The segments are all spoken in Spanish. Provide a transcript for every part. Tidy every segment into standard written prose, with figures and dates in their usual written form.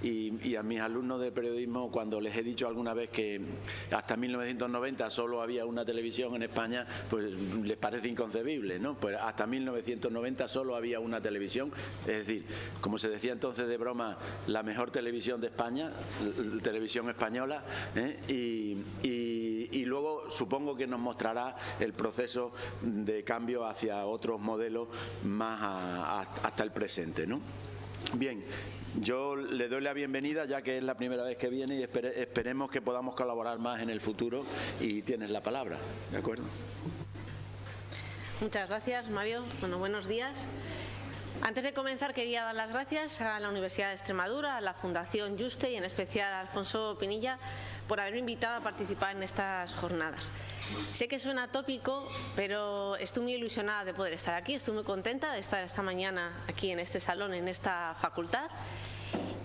y a mis alumnos de periodismo, cuando les he dicho alguna vez que hasta 1990 solo había una televisión en España, pues les parece inconcebible, ¿no? Pues hasta 1990 solo había una televisión, es decir, como se decía entonces de broma, la mejor televisión de España, televisión española, y luego supongo que nos mostrará el proceso de cambio hacia otros modelos más hasta el presente, ¿no? Bien, yo le doy la bienvenida, ya que es la primera vez que viene, y esperemos que podamos colaborar más en el futuro, y tienes la palabra, ¿de acuerdo? Muchas gracias, Mario. Bueno, buenos días. Antes de comenzar, quería dar las gracias a la Universidad de Extremadura, a la Fundación Juste y en especial a Alfonso Pinilla por haberme invitado a participar en estas jornadas. Sé que suena tópico, pero estoy muy ilusionada de poder estar aquí. Estoy muy contenta de estar esta mañana aquí en este salón, en esta facultad.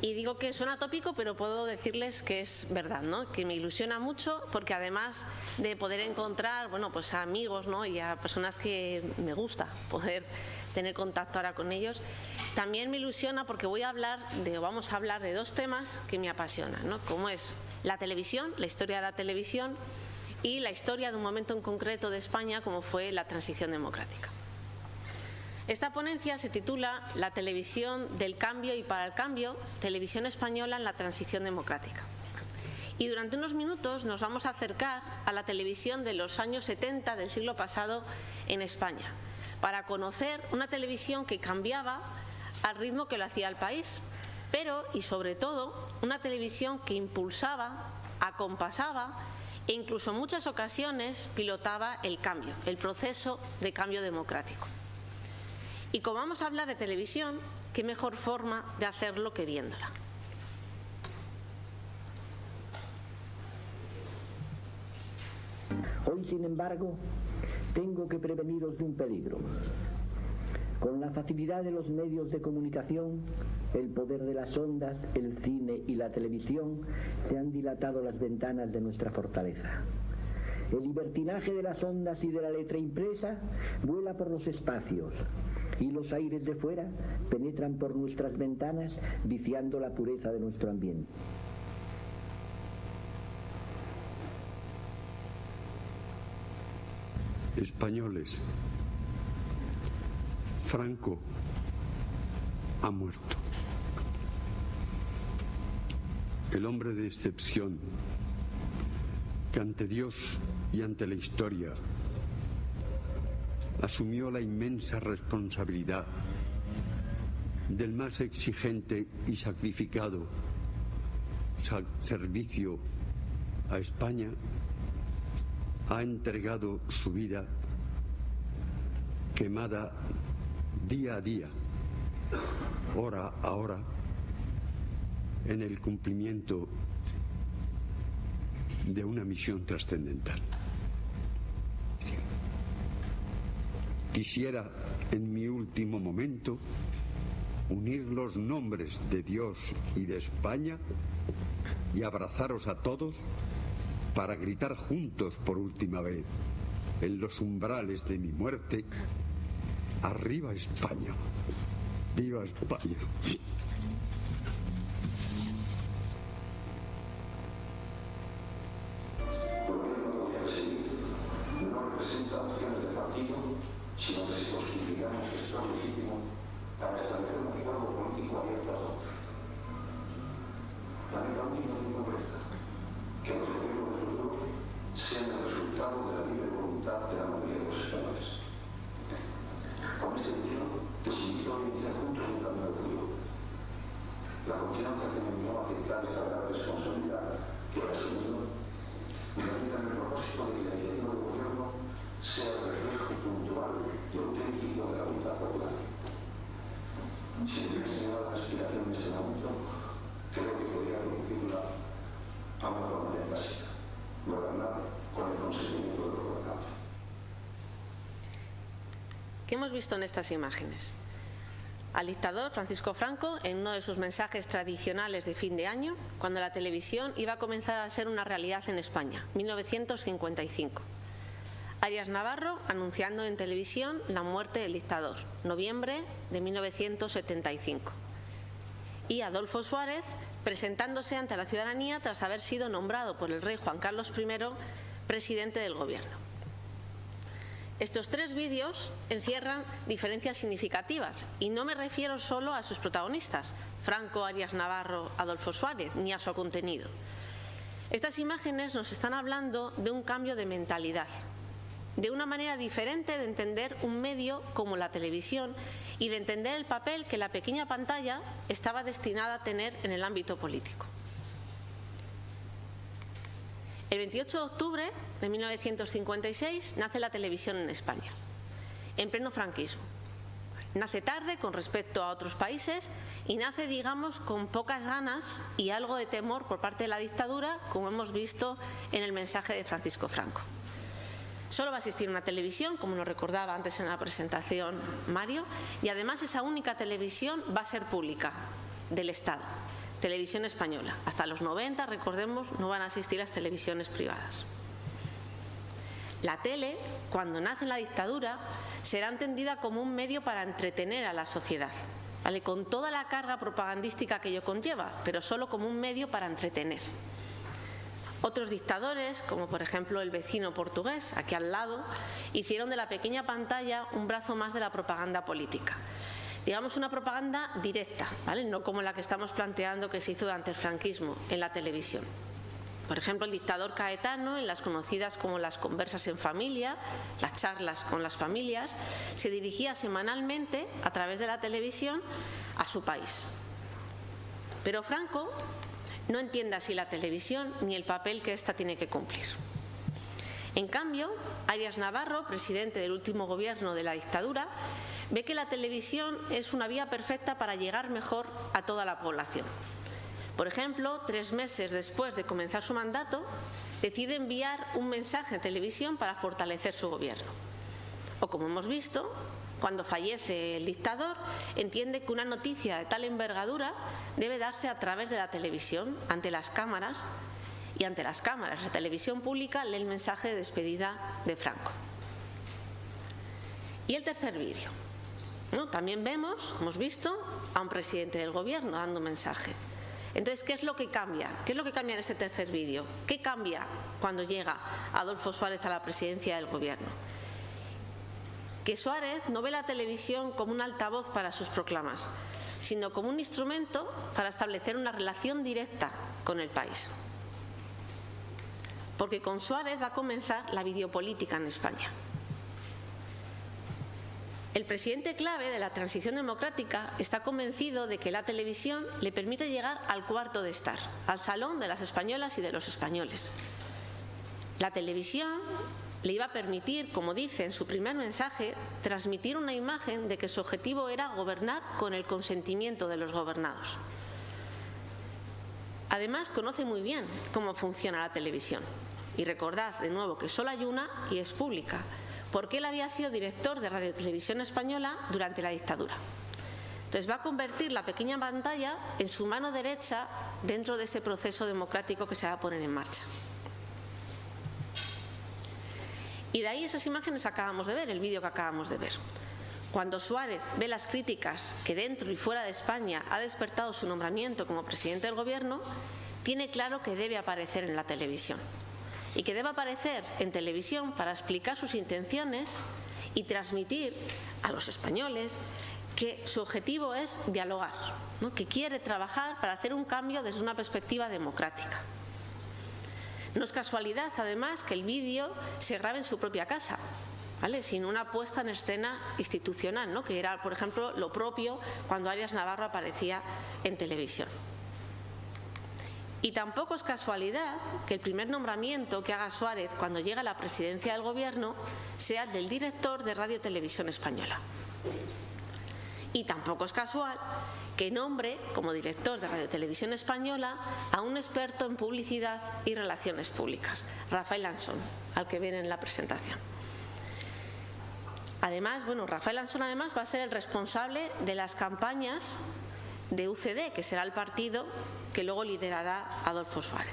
Y digo que suena tópico, pero puedo decirles que es verdad, ¿no? Que me ilusiona mucho, porque además de poder encontrar, bueno, pues a amigos, ¿no? Y a personas que me gusta poder tener contacto ahora con ellos, también me ilusiona porque vamos a hablar de dos temas que me apasionan, ¿no? Como es la televisión, la historia de la televisión, y la historia de un momento en concreto de España como fue la transición democrática. Esta ponencia se titula La televisión del cambio y para el cambio, televisión española en la transición democrática. Y durante unos minutos nos vamos a acercar a la televisión de los años 70 del siglo pasado en España, para conocer una televisión que cambiaba al ritmo que lo hacía el país, pero y sobre todo una televisión que impulsaba, acompasaba e incluso en muchas ocasiones pilotaba el cambio, el proceso de cambio democrático. Y como vamos a hablar de televisión, qué mejor forma de hacerlo que viéndola. Hoy, sin embargo, tengo que preveniros de un peligro. Con la facilidad de los medios de comunicación, el poder de las ondas, el cine y la televisión, se han dilatado las ventanas de nuestra fortaleza. El libertinaje de las ondas y de la letra impresa vuela por los espacios, y los aires de fuera penetran por nuestras ventanas, viciando la pureza de nuestro ambiente. Españoles, Franco ha muerto. El hombre de excepción que ante Dios y ante la historia asumió la inmensa responsabilidad del más exigente y sacrificado servicio a España, ha entregado su vida quemada día a día, hora a hora, en el cumplimiento de una misión trascendental. Quisiera, en mi último momento, unir los nombres de Dios y de España y abrazaros a todos para gritar juntos por última vez, en los umbrales de mi muerte: ¡arriba España! ¡Viva España! Sino que se constituirá un gestor legítimo para establecer un acuerdo político abierto a todos. La meta única y concreta, que los gobiernos del futuro sean el resultado de la libre voluntad de la mayoría de los españoles. Con esta ilusión, les invito a iniciar juntos un camino de futuro. La confianza que me envió a aceptar esta gran responsabilidad que he asumido me ayuda en el propósito de que la iniciativa del gobierno sea el reflejo puntual y auténtico de la voluntad popular. Si tuviera señalado la aspiración en este momento, creo que podría reducirla a una forma de clásica: gobernar con el consentimiento de los gobernados. ¿Qué hemos visto en estas imágenes? Al dictador Francisco Franco en uno de sus mensajes tradicionales de fin de año, cuando la televisión iba a comenzar a ser una realidad en España, 1955. Arias Navarro anunciando en televisión la muerte del dictador, noviembre de 1975. y Adolfo Suárez presentándose ante la ciudadanía tras haber sido nombrado por el rey Juan Carlos I presidente del Gobierno. Estos 3 vídeos encierran diferencias significativas y no me refiero solo a sus protagonistas, Franco, Arias Navarro, Adolfo Suárez, ni a su contenido. Estas imágenes nos están hablando de un cambio de mentalidad, de una manera diferente de entender un medio como la televisión y de entender el papel que la pequeña pantalla estaba destinada a tener en el ámbito político. El 28 de octubre de 1956 nace la televisión en España, en pleno franquismo. Nace tarde con respecto a otros países y nace, digamos, con pocas ganas y algo de temor por parte de la dictadura, como hemos visto en el mensaje de Francisco Franco. Solo va a existir una televisión, como nos recordaba antes en la presentación Mario, y además esa única televisión va a ser pública, del Estado, televisión española. Hasta los 90, recordemos, no van a existir las televisiones privadas. La tele, cuando nace en la dictadura, será entendida como un medio para entretener a la sociedad, ¿vale? Con toda la carga propagandística que ello conlleva, pero solo como un medio para entretener. Otros dictadores, como por ejemplo el vecino portugués, aquí al lado, hicieron de la pequeña pantalla un brazo más de la propaganda política. Digamos una propaganda directa, ¿vale? No como la que estamos planteando que se hizo durante el franquismo en la televisión. Por ejemplo, el dictador Caetano, en las conocidas como las conversas en familia, las charlas con las familias, se dirigía semanalmente a través de la televisión a su país. Pero Franco no entiende así la televisión ni el papel que ésta tiene que cumplir. En cambio, Arias Navarro, presidente del último gobierno de la dictadura, ve que la televisión es una vía perfecta para llegar mejor a toda la población. Por ejemplo, 3 meses después de comenzar su mandato, decide enviar un mensaje en televisión para fortalecer su gobierno. O, como hemos visto, cuando fallece el dictador, entiende que una noticia de tal envergadura debe darse a través de la televisión, ante las cámaras, y ante las cámaras de televisión pública lee el mensaje de despedida de Franco. Y el tercer vídeo, ¿no? También hemos visto a un presidente del gobierno dando un mensaje. Entonces, ¿qué es lo que cambia? ¿Qué es lo que cambia en este tercer vídeo? ¿Qué cambia cuando llega Adolfo Suárez a la presidencia del gobierno? Que Suárez no ve la televisión como un altavoz para sus proclamas, sino como un instrumento para establecer una relación directa con el país. Porque con Suárez va a comenzar la videopolítica en España. El presidente clave de la transición democrática está convencido de que la televisión le permite llegar al cuarto de estar, al salón de las españolas y de los españoles. La televisión le iba a permitir, como dice en su primer mensaje, transmitir una imagen de que su objetivo era gobernar con el consentimiento de los gobernados. Además, conoce muy bien cómo funciona la televisión. Y recordad de nuevo que solo hay una y es pública, porque él había sido director de Radio Televisión Española durante la dictadura. Entonces va a convertir la pequeña pantalla en su mano derecha dentro de ese proceso democrático que se va a poner en marcha. Y de ahí esas imágenes que acabamos de ver, el vídeo que acabamos de ver. Cuando Suárez ve las críticas que dentro y fuera de España ha despertado su nombramiento como presidente del gobierno, tiene claro que debe aparecer en la televisión. Y que debe aparecer en televisión para explicar sus intenciones y transmitir a los españoles que su objetivo es dialogar, ¿no? Que quiere trabajar para hacer un cambio desde una perspectiva democrática. No es casualidad, además, que el vídeo se grabe en su propia casa, ¿vale? Sin una puesta en escena institucional, ¿no? Que era, por ejemplo, lo propio cuando Arias Navarro aparecía en televisión. Y tampoco es casualidad que el primer nombramiento que haga Suárez cuando llega a la presidencia del gobierno sea el del director de Radio Televisión Española. Y tampoco es casual que nombre como director de Radio Televisión Española a un experto en publicidad y relaciones públicas, Rafael Ansón, al que ven en la presentación. Además, Rafael Ansón además va a ser el responsable de las campañas de UCD, que será el partido que luego liderará Adolfo Suárez.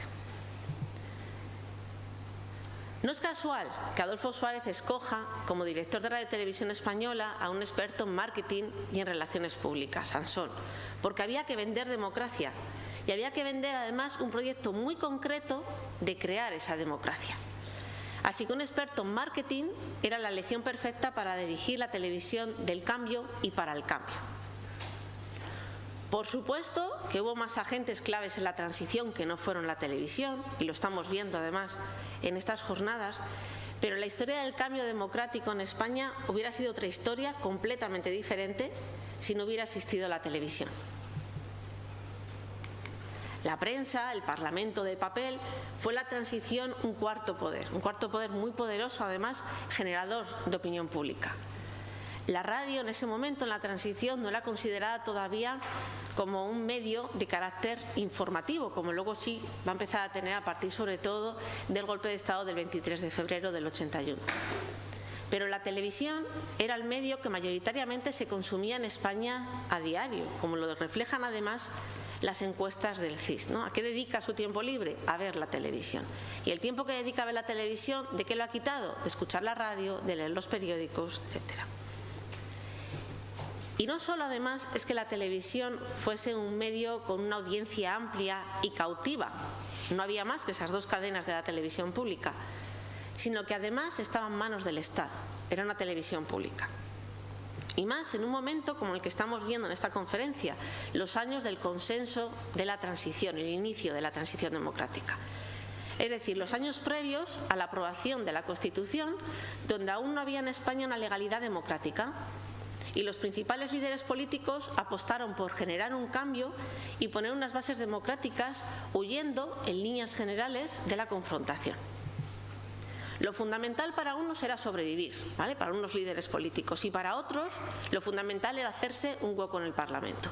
No es casual que Adolfo Suárez escoja como director de Radio Televisión Española a un experto en marketing y en relaciones públicas, Sansón, porque había que vender democracia y había que vender además un proyecto muy concreto de crear esa democracia. Así que un experto en marketing era la elección perfecta para dirigir la televisión del cambio y para el cambio. Por supuesto que hubo más agentes claves en la transición que no fueron la televisión, y lo estamos viendo además en estas jornadas, pero la historia del cambio democrático en España hubiera sido otra historia completamente diferente si no hubiera existido la televisión. La prensa, el Parlamento de papel, fue la transición un cuarto poder muy poderoso, además generador de opinión pública. La radio en ese momento, en la transición, no era considerada todavía como un medio de carácter informativo, como luego sí va a empezar a tener a partir sobre todo del golpe de Estado del 23 de febrero del 81. Pero la televisión era el medio que mayoritariamente se consumía en España a diario, como lo reflejan además las encuestas del CIS, ¿no? ¿A qué dedica su tiempo libre? A ver la televisión. Y el tiempo que dedica a ver la televisión, ¿de qué lo ha quitado? De escuchar la radio, de leer los periódicos, etcétera. Y no solo además es que la televisión fuese un medio con una audiencia amplia y cautiva, no había más que esas dos cadenas de la televisión pública, sino que además estaba en manos del Estado, era una televisión pública. Y más en un momento como el que estamos viendo en esta conferencia, los años del consenso de la transición, el inicio de la transición democrática. Es decir, los años previos a la aprobación de la Constitución, donde aún no había en España una legalidad democrática. Y los principales líderes políticos apostaron por generar un cambio y poner unas bases democráticas, huyendo en líneas generales de la confrontación. Lo fundamental para unos era sobrevivir, ¿vale?, para unos líderes políticos, y para otros lo fundamental era hacerse un hueco en el Parlamento.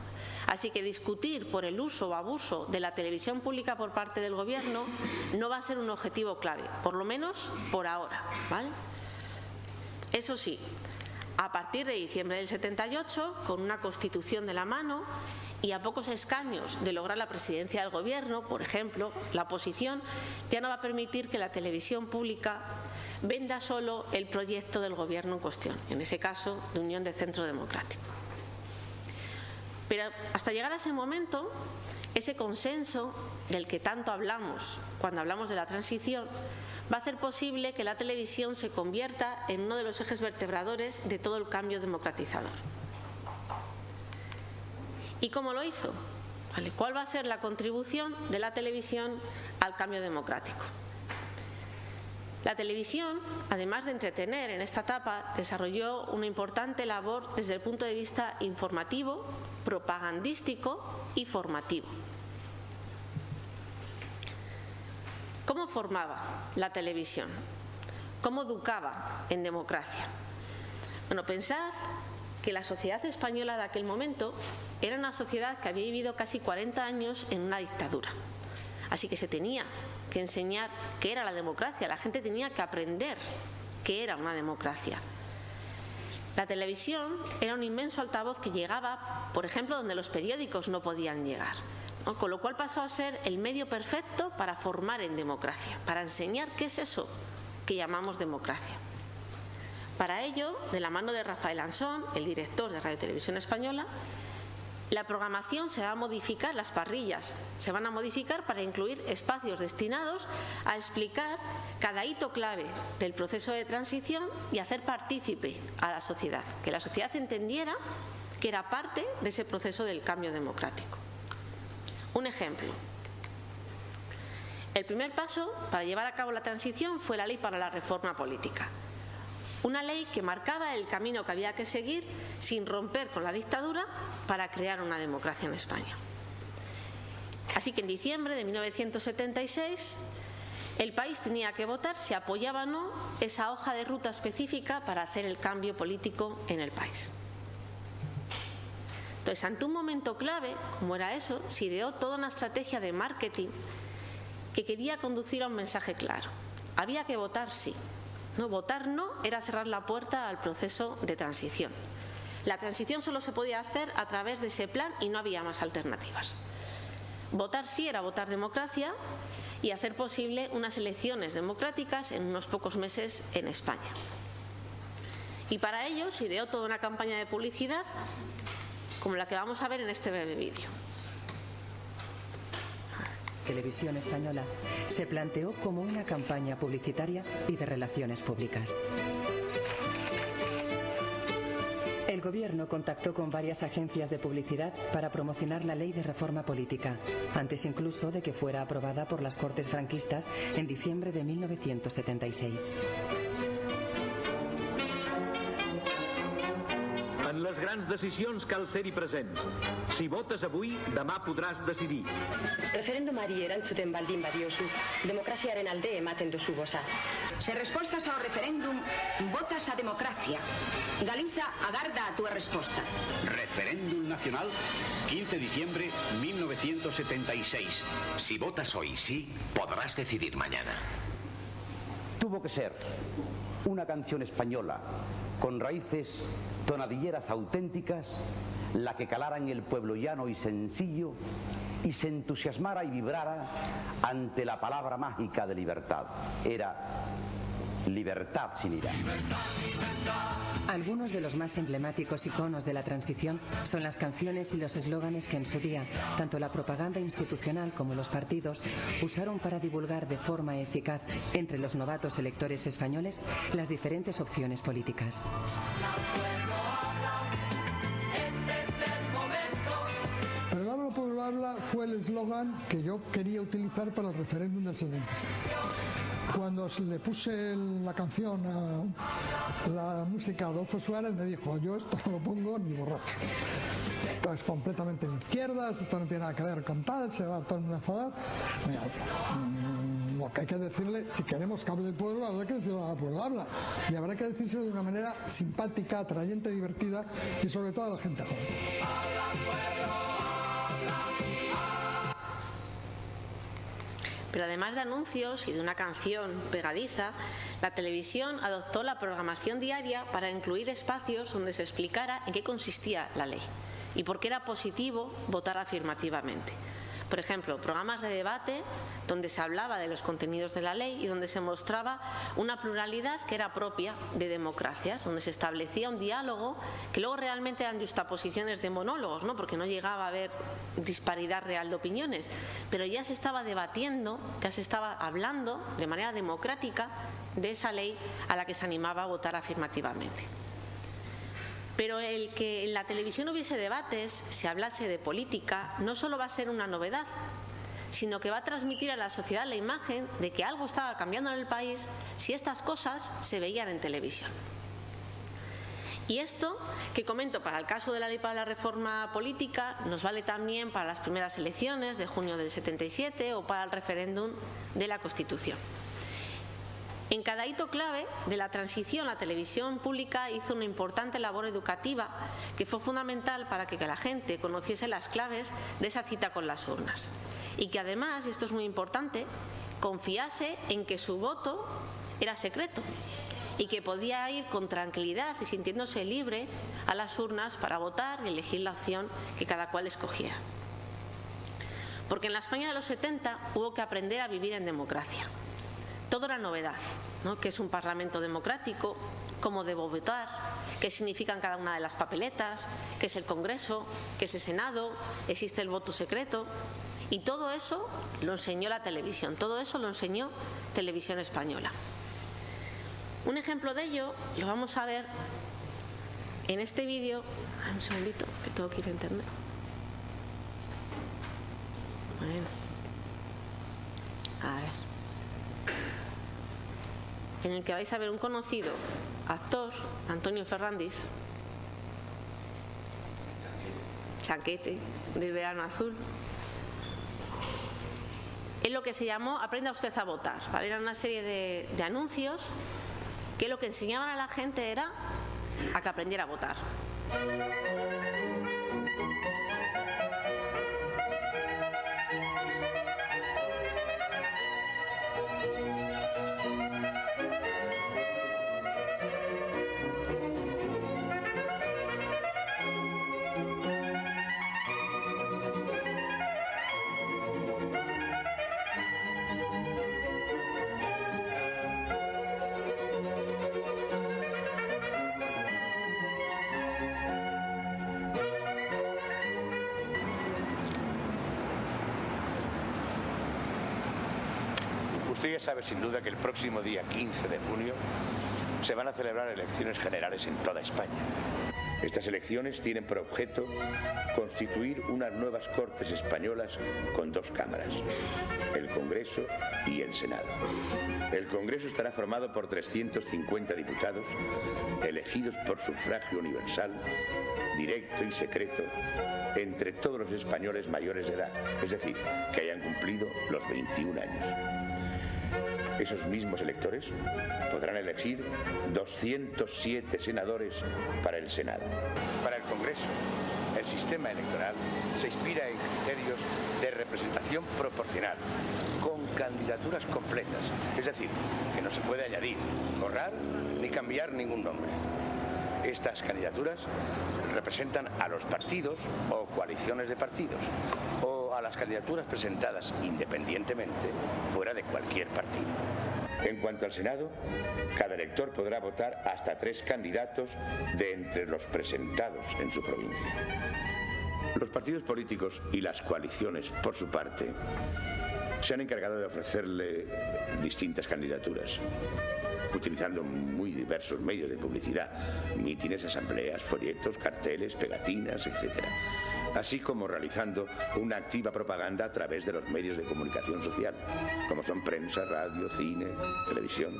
Así que discutir por el uso o abuso de la televisión pública por parte del Gobierno no va a ser un objetivo clave, por lo menos por ahora, ¿vale? Eso sí, a partir de diciembre del 78, con una Constitución de la mano y a pocos escaños de lograr la presidencia del Gobierno, por ejemplo, la oposición ya no va a permitir que la televisión pública venda solo el proyecto del Gobierno en cuestión, en ese caso de Unión de Centro Democrático. Pero hasta llegar a ese momento, ese consenso del que tanto hablamos cuando hablamos de la transición va a hacer posible que la televisión se convierta en uno de los ejes vertebradores de todo el cambio democratizador. ¿Y cómo lo hizo? ¿Vale? ¿Cuál va a ser la contribución de la televisión al cambio democrático? La televisión, además de entretener en esta etapa, desarrolló una importante labor desde el punto de vista informativo, propagandístico y formativo. ¿Cómo formaba la televisión? ¿Cómo educaba en democracia? Bueno, pensad que la sociedad española de aquel momento era una sociedad que había vivido casi 40 años en una dictadura. Así que se tenía que enseñar qué era la democracia, la gente tenía que aprender qué era una democracia. La televisión era un inmenso altavoz que llegaba, por ejemplo, donde los periódicos no podían llegar, ¿no? Con lo cual pasó a ser el medio perfecto para formar en democracia, para enseñar qué es eso que llamamos democracia. Para ello, de la mano de Rafael Ansón, el director de Radio Televisión Española, la programación se va a modificar, las parrillas se van a modificar para incluir espacios destinados a explicar cada hito clave del proceso de transición y hacer partícipe a la sociedad, que la sociedad entendiera que era parte de ese proceso del cambio democrático. Un ejemplo. El primer paso para llevar a cabo la transición fue la Ley para la Reforma Política. Una ley que marcaba el camino que había que seguir sin romper con la dictadura para crear una democracia en España. Así que en diciembre de 1976 el país tenía que votar si apoyaba o no esa hoja de ruta específica para hacer el cambio político en el país. Entonces, ante un momento clave, como era eso, se ideó toda una estrategia de marketing que quería conducir a un mensaje claro. Había que votar sí. No, votar no era cerrar la puerta al proceso de transición. La transición solo se podía hacer a través de ese plan y no había más alternativas. Votar sí era votar democracia y hacer posible unas elecciones democráticas en unos pocos meses en España. Y para ello se ideó toda una campaña de publicidad como la que vamos a ver en este breve vídeo. Televisión Española se planteó como una campaña publicitaria y de relaciones públicas. El gobierno contactó con varias agencias de publicidad para promocionar la ley de reforma política, antes incluso de que fuera aprobada por las Cortes franquistas en diciembre de 1976. En les grans decisions cal ser-hi presents. Si votes avui, demà podràs decidir. Referendumari erantzuten baldin badiozu, demokraziaren alde ematen duzu boza. Se respostas ao referéndum, votas a democracia. Galiza agarda a túa resposta. Referéndum nacional, 15 de diciembre 1976. Si votas hoy sí, podrás decidir mañana. Tuvo que ser una canción española con raíces tonadilleras auténticas, la que calara en el pueblo llano y sencillo y se entusiasmara y vibrara ante la palabra mágica de libertad. Era libertad sin ira. Algunos de los más emblemáticos iconos de la transición son las canciones y los eslóganes que en su día, tanto la propaganda institucional como los partidos, usaron para divulgar de forma eficaz entre los novatos electores españoles las diferentes opciones políticas. Pero el habla pueblo habla fue el eslogan que yo quería utilizar para el referéndum del 76. Cuando le puse la canción a la música a Adolfo Suárez, me dijo: yo esto no lo pongo ni borracho. Esto es completamente de izquierdas, esto no tiene nada que ver con tal, se va todo el mundo a enfadar. Mira, lo que hay que decirle, si queremos que hable el pueblo, habrá que decirlo al pueblo habla. Y habrá que decírselo de una manera simpática, atrayente, divertida y sobre todo a la gente joven. Pero además de anuncios y de una canción pegadiza, la televisión adoptó la programación diaria para incluir espacios donde se explicara en qué consistía la ley y por qué era positivo votar afirmativamente. Por ejemplo, programas de debate donde se hablaba de los contenidos de la ley y donde se mostraba una pluralidad que era propia de democracias, donde se establecía un diálogo que luego realmente eran justaposiciones de monólogos, ¿no? Porque no llegaba a haber disparidad real de opiniones, pero ya se estaba debatiendo, ya se estaba hablando de manera democrática de esa ley a la que se animaba a votar afirmativamente. Pero el que en la televisión hubiese debates, se hablase de política, no solo va a ser una novedad, sino que va a transmitir a la sociedad la imagen de que algo estaba cambiando en el país si estas cosas se veían en televisión. Y esto que comento para el caso de la ley para la reforma política nos vale también para las primeras elecciones de junio del 77 o para el referéndum de la Constitución. En cada hito clave de la transición, la televisión pública hizo una importante labor educativa que fue fundamental para que la gente conociese las claves de esa cita con las urnas. Y que además, y esto es muy importante, confiase en que su voto era secreto y que podía ir con tranquilidad y sintiéndose libre a las urnas para votar y elegir la opción que cada cual escogiera. Porque en la España de los 70 hubo que aprender a vivir en democracia. Todo era novedad, ¿no? ¿Qué es un parlamento democrático? ¿Cómo debo votar? ¿Qué significan cada una de las papeletas? ¿Qué es el Congreso? ¿Qué es el Senado? ¿Existe el voto secreto? Y todo eso lo enseñó la televisión, todo eso lo enseñó Televisión Española. Un ejemplo de ello lo vamos a ver en este vídeo. Un segundito, que tengo que ir a internet. Bueno. A ver. En el que vais a ver un conocido actor, Antonio Ferrandis, Chaquete, del Verano Azul, es lo que se llamó Aprenda usted a votar, ¿vale? Era una serie de anuncios que lo que enseñaban a la gente era a que aprendiera a votar. Usted ya sabe sin duda que el próximo día 15 de junio se van a celebrar elecciones generales en toda España. Estas elecciones tienen por objeto constituir unas nuevas Cortes españolas con dos cámaras, el Congreso y el Senado. El Congreso estará formado por 350 diputados, elegidos por sufragio universal, directo y secreto, entre todos los españoles mayores de edad, es decir, que hayan cumplido los 21 años. Esos mismos electores podrán elegir 207 senadores para el Senado. Para el Congreso, el sistema electoral se inspira en criterios de representación proporcional, con candidaturas completas, es decir, que no se puede añadir, borrar ni cambiar ningún nombre. Estas candidaturas representan a los partidos o coaliciones de partidos, o a las candidaturas presentadas independientemente fuera de cualquier partido. En cuanto al Senado, cada elector podrá votar hasta 3 candidatos de entre los presentados en su provincia. Los partidos políticos y las coaliciones, por su parte, se han encargado de ofrecerle distintas candidaturas, utilizando muy diversos medios de publicidad, mítines, asambleas, folletos, carteles, pegatinas, etc., así como realizando una activa propaganda a través de los medios de comunicación social, como son prensa, radio, cine, televisión.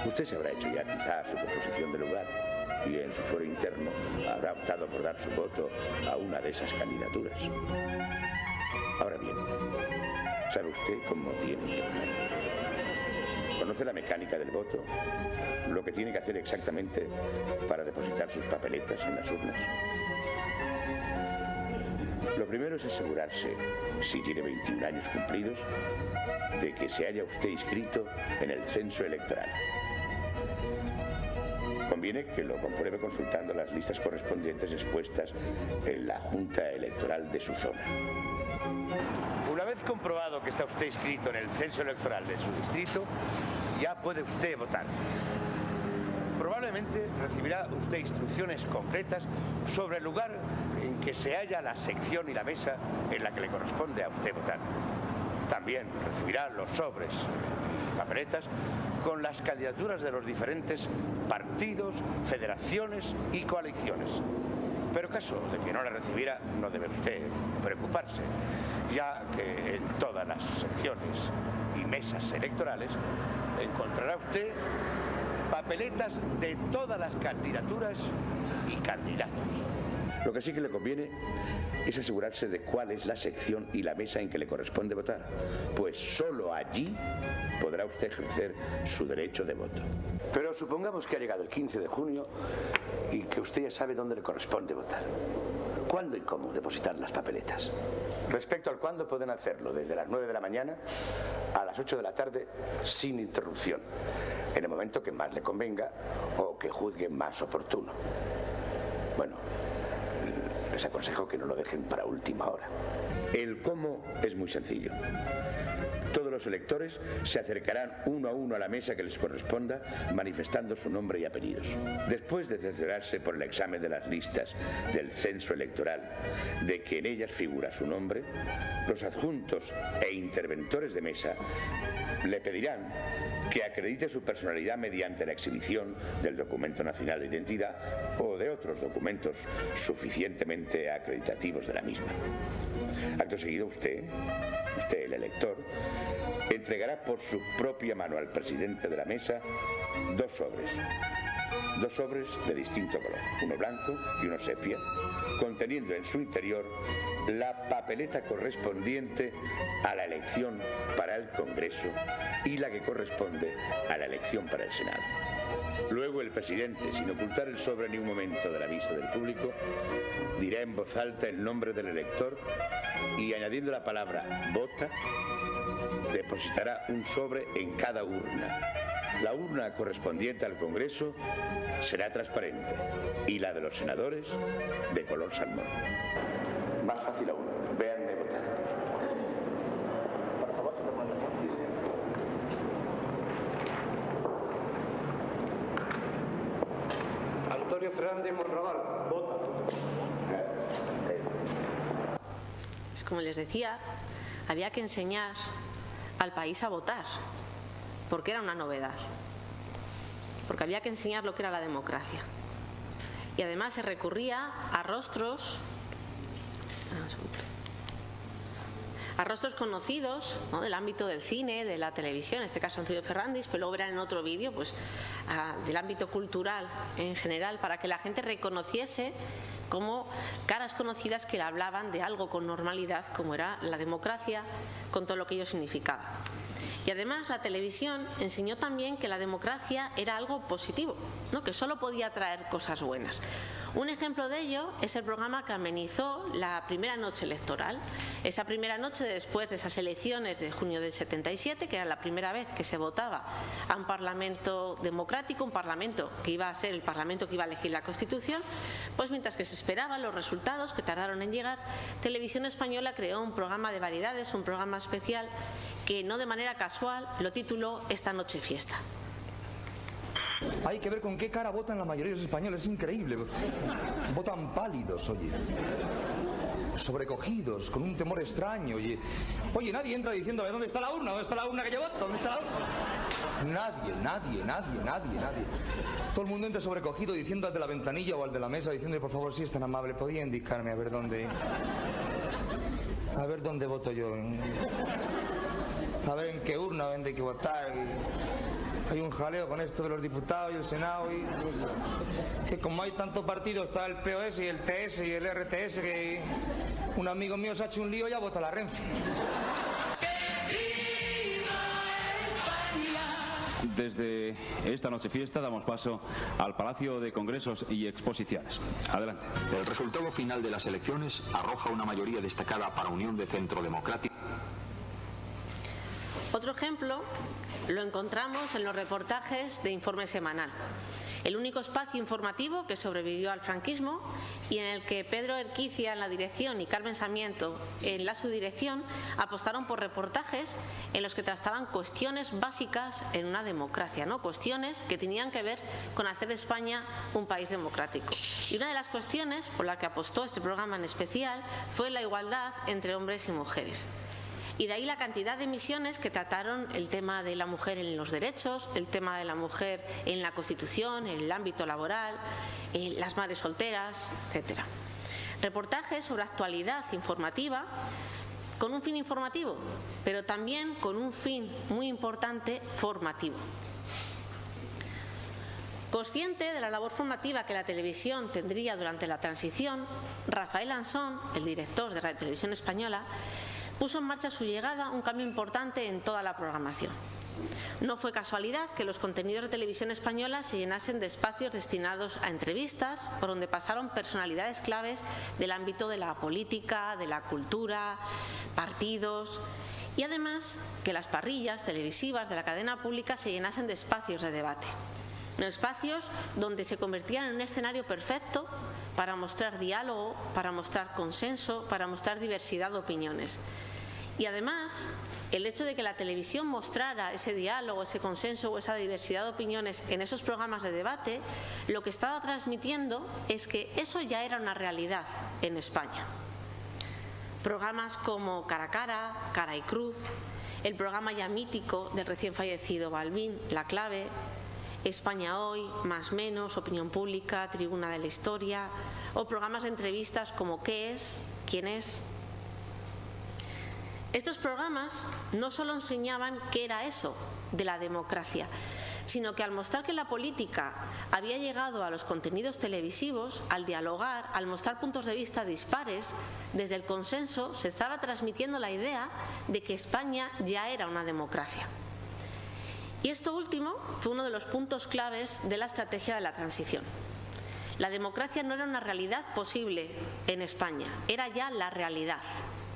Usted se habrá hecho ya quizá su composición de lugar y en su fuero interno habrá optado por dar su voto a una de esas candidaturas. Ahora bien, ¿sabe usted cómo tiene que votar? ¿Conoce la mecánica del voto? ¿Lo que tiene que hacer exactamente para depositar sus papeletas en las urnas? Lo primero es asegurarse, si tiene 21 años cumplidos, de que se haya usted inscrito en el censo electoral. Conviene que lo compruebe consultando las listas correspondientes expuestas en la Junta Electoral de su zona. Una vez comprobado que está usted inscrito en el censo electoral de su distrito, ya puede usted votar. Probablemente recibirá usted instrucciones concretas sobre el lugar en que se halla la sección y la mesa en la que le corresponde a usted votar. También recibirá los sobres, papeletas, con las candidaturas de los diferentes partidos, federaciones y coaliciones. Pero caso de que no la recibiera, no debe usted preocuparse, ya que en todas las secciones y mesas electorales encontrará usted papeletas de todas las candidaturas y candidatos. Lo que sí que le conviene es asegurarse de cuál es la sección y la mesa en que le corresponde votar, pues solo allí podrá usted ejercer su derecho de voto. Pero supongamos que ha llegado el 15 de junio y que usted ya sabe dónde le corresponde votar. ¿Cuándo y cómo depositar las papeletas? Respecto al cuándo, pueden hacerlo desde las 9 de la mañana a las 8 de la tarde sin interrupción, en el momento que más le convenga o que juzgue más oportuno. Bueno, les aconsejo que no lo dejen para última hora. El cómo es muy sencillo. Todos los electores se acercarán uno a uno a la mesa que les corresponda, manifestando su nombre y apellidos. Después de cerciorarse por el examen de las listas del censo electoral de que en ellas figura su nombre, los adjuntos e interventores de mesa le pedirán que acredite su personalidad mediante la exhibición del documento nacional de identidad o de otros documentos suficientemente acreditativos de la misma. Acto seguido, usted el elector, entregará por su propia mano al presidente de la mesa dos sobres de distinto color, uno blanco y uno sepia, conteniendo en su interior la papeleta correspondiente a la elección para el Congreso y la que corresponde a la elección para el Senado. Luego el presidente, sin ocultar el sobre ni un momento de la vista del público, dirá en voz alta el nombre del elector y, añadiendo la palabra vota, depositará un sobre en cada urna. La urna correspondiente al Congreso será transparente y la de los senadores de color salmón. Más fácil aún, véanme votar. Antonio Fernández Monraval, vota. Es como les decía, había que enseñar al país a votar, porque era una novedad, porque había que enseñar lo que era la democracia. Y además se recurría a rostros conocidos, ¿no?, del ámbito del cine, de la televisión, en este caso Antonio Fernández, pero luego verán en otro vídeo pues, del ámbito cultural en general, para que la gente reconociese como caras conocidas que le hablaban de algo con normalidad, como era la democracia, con todo lo que ello significaba. Y además la televisión enseñó también que la democracia era algo positivo, ¿no?, que solo podía traer cosas buenas. Un ejemplo de ello es el programa que amenizó la primera noche electoral. Esa primera noche después de esas elecciones de junio del 77, que era la primera vez que se votaba a un parlamento democrático, un parlamento que iba a ser el parlamento que iba a elegir la Constitución, pues mientras que se esperaban los resultados, que tardaron en llegar, Televisión Española creó un programa de variedades, un programa especial que no de manera casual lo tituló Esta noche fiesta. Hay que ver con qué cara votan la mayoría de los españoles, es increíble. Votan pálidos, oye. Sobrecogidos, con un temor extraño, oye. Oye, nadie entra diciendo, ¿dónde está la urna? ¿Dónde está la urna que yo voto? ¿Dónde está la urna? Nadie. Todo el mundo entra sobrecogido diciendo al de la ventanilla o al de la mesa, diciéndole, por favor, si es tan amable, ¿podría indicarme a ver dónde voto yo? A ver en qué urna dónde hay que votar. Hay un jaleo con esto de los diputados y el Senado, y que como hay tanto partido, está el POS y el TS y el RTS, que un amigo mío se ha hecho un lío y ya vota la Renfe. Desde esta noche fiesta damos paso al Palacio de Congresos y Exposiciones. Adelante. El resultado final de las elecciones arroja una mayoría destacada para Unión de Centro Democrático. Otro ejemplo lo encontramos en los reportajes de Informe Semanal, el único espacio informativo que sobrevivió al franquismo y en el que Pedro Erquicia en la dirección y Carmen Sarmiento en la subdirección apostaron por reportajes en los que trataban cuestiones básicas en una democracia, ¿no?, cuestiones que tenían que ver con hacer de España un país democrático. Y una de las cuestiones por la que apostó este programa en especial fue la igualdad entre hombres y mujeres. Y de ahí la cantidad de emisiones que trataron el tema de la mujer en los derechos, el tema de la mujer en la Constitución, en el ámbito laboral, las madres solteras, etc. Reportajes sobre actualidad informativa con un fin informativo, pero también con un fin muy importante formativo. Consciente de la labor formativa que la televisión tendría durante la transición, Rafael Ansón, el director de Radio Televisión Española, puso en marcha a su llegada un cambio importante en toda la programación. No fue casualidad que los contenidos de Televisión Española se llenasen de espacios destinados a entrevistas, por donde pasaron personalidades claves del ámbito de la política, de la cultura, partidos, y además que las parrillas televisivas de la cadena pública se llenasen de espacios de debate. Espacios donde se convertían en un escenario perfecto para mostrar diálogo, para mostrar consenso, para mostrar diversidad de opiniones. Y además, el hecho de que la televisión mostrara ese diálogo, ese consenso o esa diversidad de opiniones en esos programas de debate, lo que estaba transmitiendo es que eso ya era una realidad en España. Programas como Cara a Cara, Cara y Cruz, el programa ya mítico del recién fallecido Balbín, La Clave, España Hoy, Más Menos, Opinión Pública, Tribuna de la Historia, o programas de entrevistas como ¿Qué es?, ¿Quién es? Estos programas no solo enseñaban qué era eso de la democracia, sino que al mostrar que la política había llegado a los contenidos televisivos, al dialogar, al mostrar puntos de vista dispares, desde el consenso se estaba transmitiendo la idea de que España ya era una democracia. Y esto último fue uno de los puntos claves de la estrategia de la transición. La democracia no era una realidad posible en España, era ya la realidad,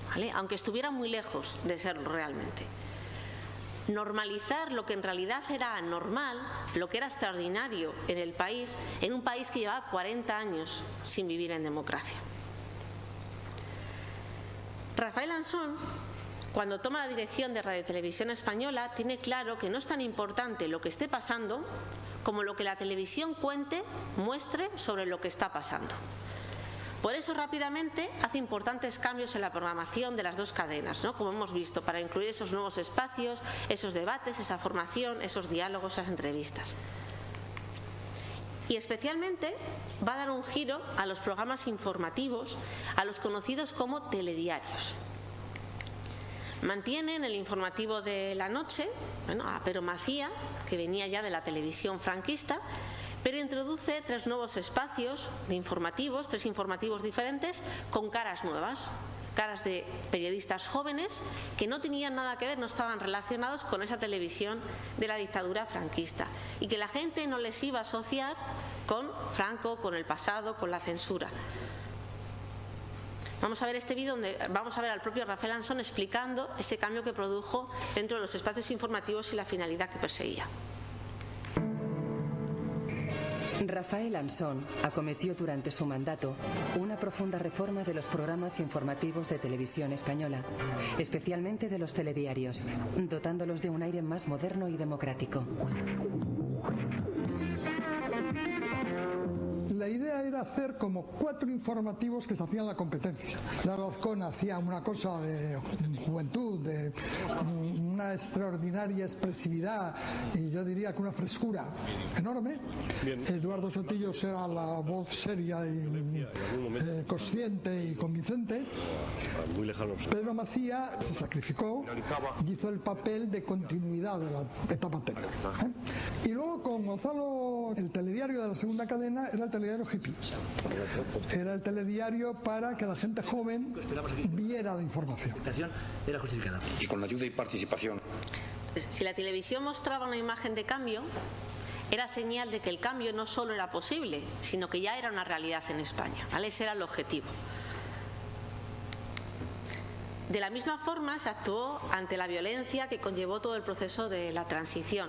¿vale?, aunque estuviera muy lejos de serlo realmente. Normalizar lo que en realidad era anormal, lo que era extraordinario en el país, en un país que llevaba 40 años sin vivir en democracia. Rafael Ansón, cuando toma la dirección de Radio Televisión Española, tiene claro que no es tan importante lo que esté pasando como lo que la televisión cuente, muestre sobre lo que está pasando. Por eso rápidamente hace importantes cambios en la programación de las dos cadenas, ¿no? Como hemos visto, para incluir esos nuevos espacios, esos debates, esa formación, esos diálogos, esas entrevistas. Y especialmente va a dar un giro a los programas informativos, a los conocidos como telediarios. Mantienen el informativo de la noche, a Pero Macía, que venía ya de la televisión franquista, pero introduce tres nuevos espacios de informativos, tres informativos diferentes con caras nuevas, caras de periodistas jóvenes que no tenían nada que ver, no estaban relacionados con esa televisión de la dictadura franquista y que la gente no les iba a asociar con Franco, con el pasado, con la censura. Vamos a ver este vídeo donde vamos a ver al propio Rafael Ansón explicando ese cambio que produjo dentro de los espacios informativos y la finalidad que perseguía. Rafael Ansón acometió durante su mandato una profunda reforma de los programas informativos de televisión española, especialmente de los telediarios, dotándolos de un aire más moderno y democrático. La idea era hacer como 4 informativos que se hacían la competencia. La Lazcona hacía una cosa de juventud, de una extraordinaria expresividad y yo diría que una frescura enorme. Bien. Eduardo Sotillos era la voz seria y consciente y convincente. Muy lejano. Pedro Macía se sacrificó y hizo el papel de continuidad de la etapa anterior. Y luego con Gonzalo, el telediario de la segunda cadena era el telediario hippie. Era el telediario para que la gente joven viera la información. Era justificada. Y con la ayuda y participación. Si la televisión mostraba una imagen de cambio, era señal de que el cambio no solo era posible, sino que ya era una realidad en España, ¿vale? Ese era el objetivo. De la misma forma se actuó ante la violencia que conllevó todo el proceso de la transición.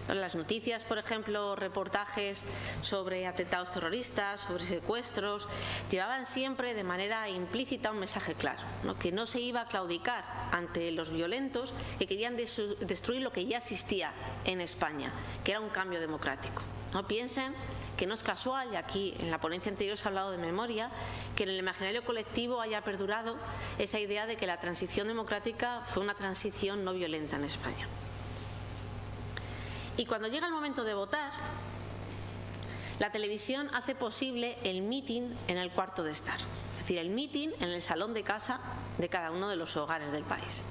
Las noticias, por ejemplo, reportajes sobre atentados terroristas, sobre secuestros, llevaban siempre de manera implícita un mensaje claro, ¿no? Que no se iba a claudicar ante los violentos que querían destruir lo que ya existía en España, que era un cambio democrático. No piensen que no es casual, y aquí en la ponencia anterior se ha hablado de memoria, que en el imaginario colectivo haya perdurado esa idea de que la transición democrática fue una transición no violenta en España. Y cuando llega el momento de votar, la televisión hace posible el mitin en el cuarto de estar, es decir, el mitin en el salón de casa de cada uno de los hogares del país.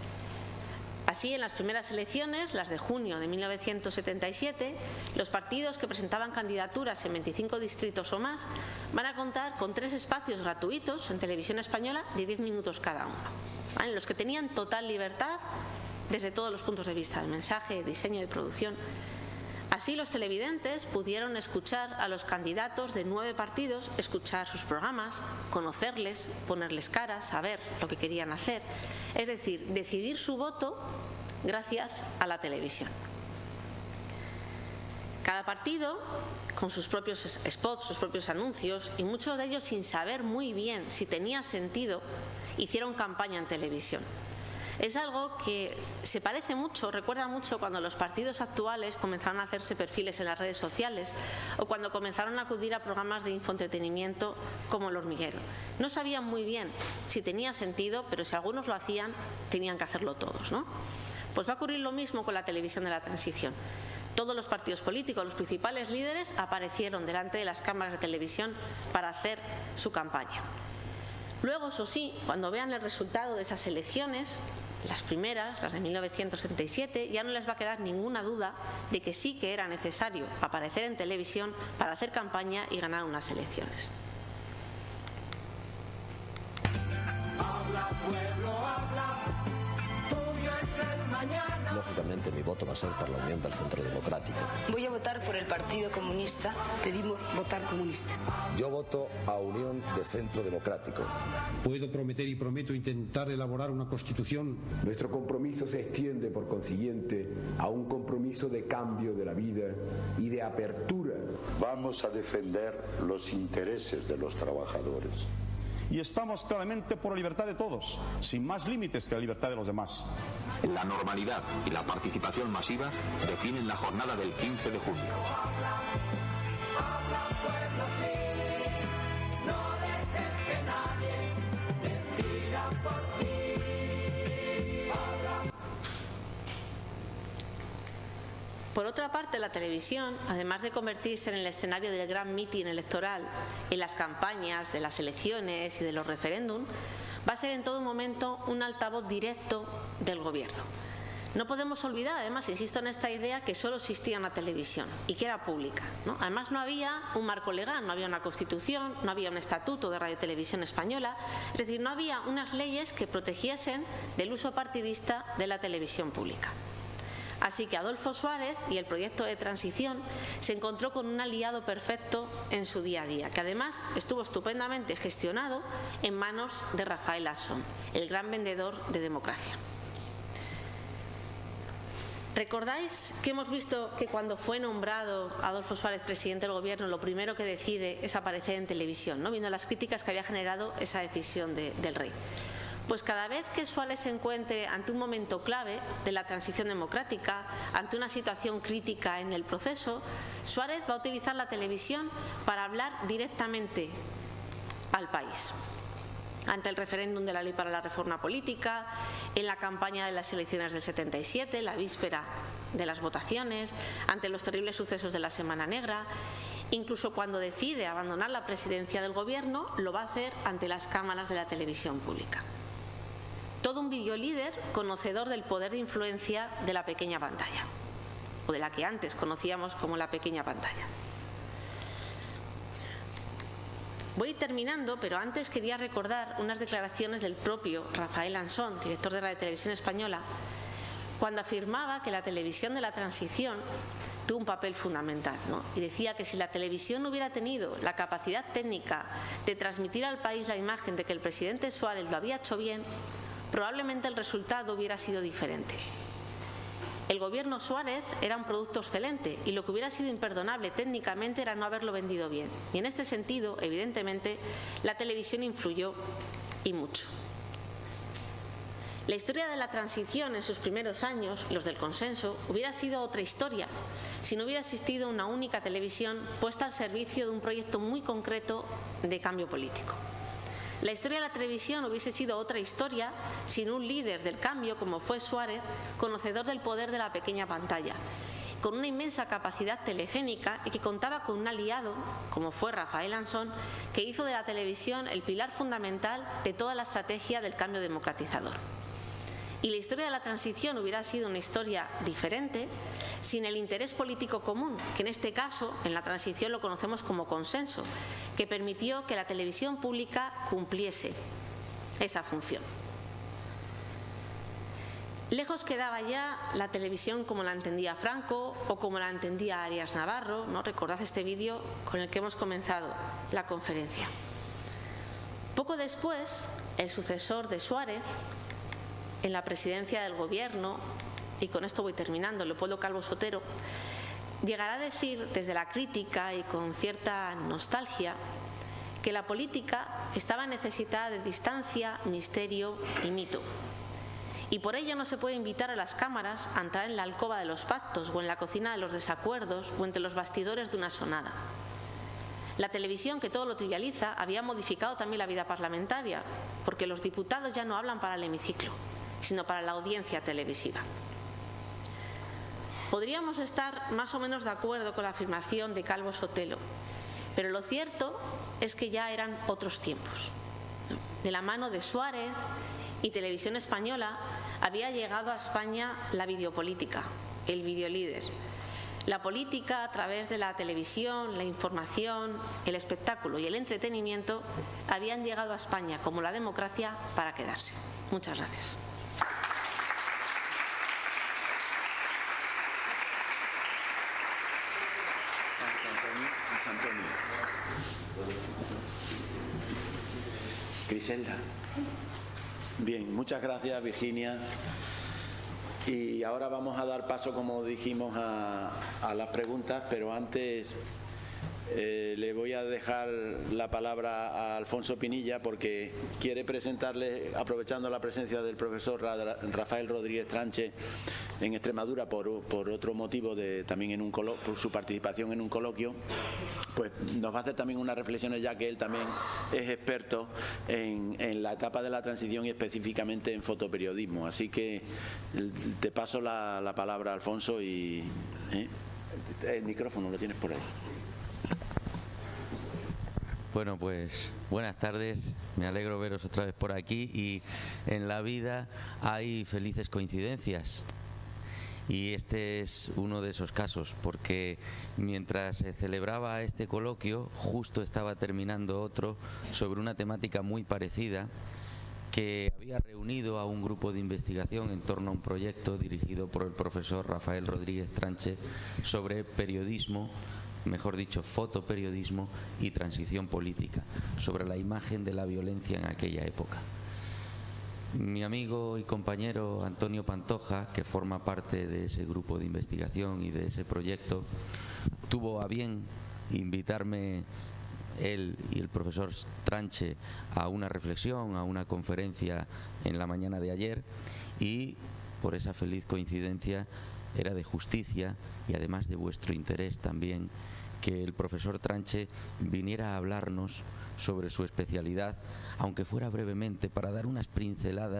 Así, en las primeras elecciones, las de junio de 1977, los partidos que presentaban candidaturas en 25 distritos o más van a contar con 3 espacios gratuitos en televisión española de 10 minutos cada uno, ¿vale? Los que tenían total libertad desde todos los puntos de vista, de mensaje, diseño y producción. Así, los televidentes pudieron escuchar a los candidatos de 9 partidos, escuchar sus programas, conocerles, ponerles caras, saber lo que querían hacer. Es decir, decidir su voto gracias a la televisión. Cada partido, con sus propios spots, sus propios anuncios, y muchos de ellos sin saber muy bien si tenía sentido, hicieron campaña en televisión. Es algo que se parece mucho, recuerda mucho cuando los partidos actuales comenzaron a hacerse perfiles en las redes sociales o cuando comenzaron a acudir a programas de infoentretenimiento como El Hormiguero. No sabían muy bien si tenía sentido, pero si algunos lo hacían, tenían que hacerlo todos, ¿no? Pues va a ocurrir lo mismo con la televisión de la transición. Todos los partidos políticos, los principales líderes, aparecieron delante de las cámaras de televisión para hacer su campaña. Luego, eso sí, cuando vean el resultado de esas elecciones, las primeras, las de 1977, ya no les va a quedar ninguna duda de que sí que era necesario aparecer en televisión para hacer campaña y ganar unas elecciones. Habla, pueblo, habla, tuyo es el mañana. Lógicamente mi voto va a ser por la Unión del Centro Democrático. Voy a votar por el Partido Comunista. Pedimos votar comunista. Yo voto a Unión de Centro Democrático. Puedo prometer y prometo intentar elaborar una constitución. Nuestro compromiso se extiende, por consiguiente, a un compromiso de cambio de la vida y de apertura. Vamos a defender los intereses de los trabajadores. y estamos claramente por la libertad de todos, sin más límites que la libertad de los demás. La normalidad y la participación masiva definen la jornada del 15 de junio. Por otra parte, la televisión, además de convertirse en el escenario del gran mitin electoral, en las campañas de las elecciones y de los referéndums, va a ser en todo momento un altavoz directo del gobierno. No podemos olvidar, además, insisto en esta idea, que solo existía una televisión y que era pública, ¿no? Además, no había un marco legal, no había una constitución, no había un estatuto de Radio y Televisión Española, es decir, no había unas leyes que protegiesen del uso partidista de la televisión pública. Así que Adolfo Suárez y el proyecto de transición se encontró con un aliado perfecto en su día a día, que además estuvo estupendamente gestionado en manos de Rafael Asson, el gran vendedor de democracia. ¿Recordáis que hemos visto que cuando fue nombrado Adolfo Suárez presidente del gobierno, lo primero que decide es aparecer en televisión, ¿no? Viendo las críticas que había generado esa decisión del rey? Pues cada vez que Suárez se encuentre ante un momento clave de la transición democrática, ante una situación crítica en el proceso, Suárez va a utilizar la televisión para hablar directamente al país. Ante el referéndum de la ley para la reforma política, en la campaña de las elecciones del 77, la víspera de las votaciones, ante los terribles sucesos de la Semana Negra, incluso cuando decide abandonar la presidencia del gobierno, lo va a hacer ante las cámaras de la televisión pública. Todo un videolíder conocedor del poder de influencia de la pequeña pantalla, o de la que antes conocíamos como la pequeña pantalla. Voy terminando, pero antes quería recordar unas declaraciones del propio Rafael Asson, director de Radio y Televisión Española, cuando afirmaba que la televisión de la transición tuvo un papel fundamental, ¿no? Y decía que si la televisión no hubiera tenido la capacidad técnica de transmitir al país la imagen de que el presidente Suárez lo había hecho bien, probablemente el resultado hubiera sido diferente. El gobierno Suárez era un producto excelente y lo que hubiera sido imperdonable técnicamente era no haberlo vendido bien. Y en este sentido, evidentemente, la televisión influyó y mucho. La historia de la transición en sus primeros años, los del consenso, hubiera sido otra historia si no hubiera existido una única televisión puesta al servicio de un proyecto muy concreto de cambio político. La historia de la televisión hubiese sido otra historia sin un líder del cambio como fue Suárez, conocedor del poder de la pequeña pantalla, con una inmensa capacidad telegénica y que contaba con un aliado, como fue Rafael Asson, que hizo de la televisión el pilar fundamental de toda la estrategia del cambio democratizador. Y la historia de la transición hubiera sido una historia diferente sin el interés político común, que en este caso, en la transición lo conocemos como consenso, que permitió que la televisión pública cumpliese esa función. Lejos quedaba ya la televisión como la entendía Franco o como la entendía Arias Navarro, ¿no? Recordad este vídeo con el que hemos comenzado la conferencia. Poco después, el sucesor de Suárez, en la presidencia del gobierno, y con esto voy terminando, Leopoldo Calvo Sotero, llegará a decir desde la crítica y con cierta nostalgia que la política estaba necesitada de distancia, misterio y mito. Y por ello no se puede invitar a las cámaras a entrar en la alcoba de los pactos o en la cocina de los desacuerdos o entre los bastidores de una sonada. La televisión, que todo lo trivializa, había modificado también la vida parlamentaria, porque los diputados ya no hablan para el hemiciclo, sino para la audiencia televisiva. Podríamos estar más o menos de acuerdo con la afirmación de Calvo Sotelo, pero lo cierto es que ya eran otros tiempos. De la mano de Suárez y Televisión Española había llegado a España la videopolítica, el videolíder. La política a través de la televisión, la información, el espectáculo y el entretenimiento habían llegado a España como la democracia para quedarse. Muchas gracias. Antonio. Griselda. Bien, muchas gracias, Virginia. Y ahora vamos a dar paso, como dijimos, a las preguntas, pero antes Le voy a dejar la palabra a Alfonso Pinilla porque quiere presentarle, aprovechando la presencia del profesor Rafael Rodríguez Tranche en Extremadura por otro motivo, también por su participación en un coloquio, pues nos va a hacer también unas reflexiones, ya que él también es experto en la etapa de la transición y específicamente en fotoperiodismo. Así que te paso la palabra, Alfonso, y el micrófono lo tienes por ahí. Bueno, pues buenas tardes, me alegro veros otra vez por aquí, y en la vida hay felices coincidencias y este es uno de esos casos, porque mientras se celebraba este coloquio justo estaba terminando otro sobre una temática muy parecida que había reunido a un grupo de investigación en torno a un proyecto dirigido por el profesor Rafael Rodríguez Tranche sobre periodismo, mejor dicho, fotoperiodismo y transición política, sobre la imagen de la violencia en aquella época. Mi amigo y compañero Antonio Pantoja, que forma parte de ese grupo de investigación y de ese proyecto, tuvo a bien invitarme, él y el profesor Tranche, a una reflexión, a una conferencia en la mañana de ayer, y por esa feliz coincidencia era de justicia y además de vuestro interés también que el profesor Tranche viniera a hablarnos sobre su especialidad, aunque fuera brevemente, para dar unas pinceladas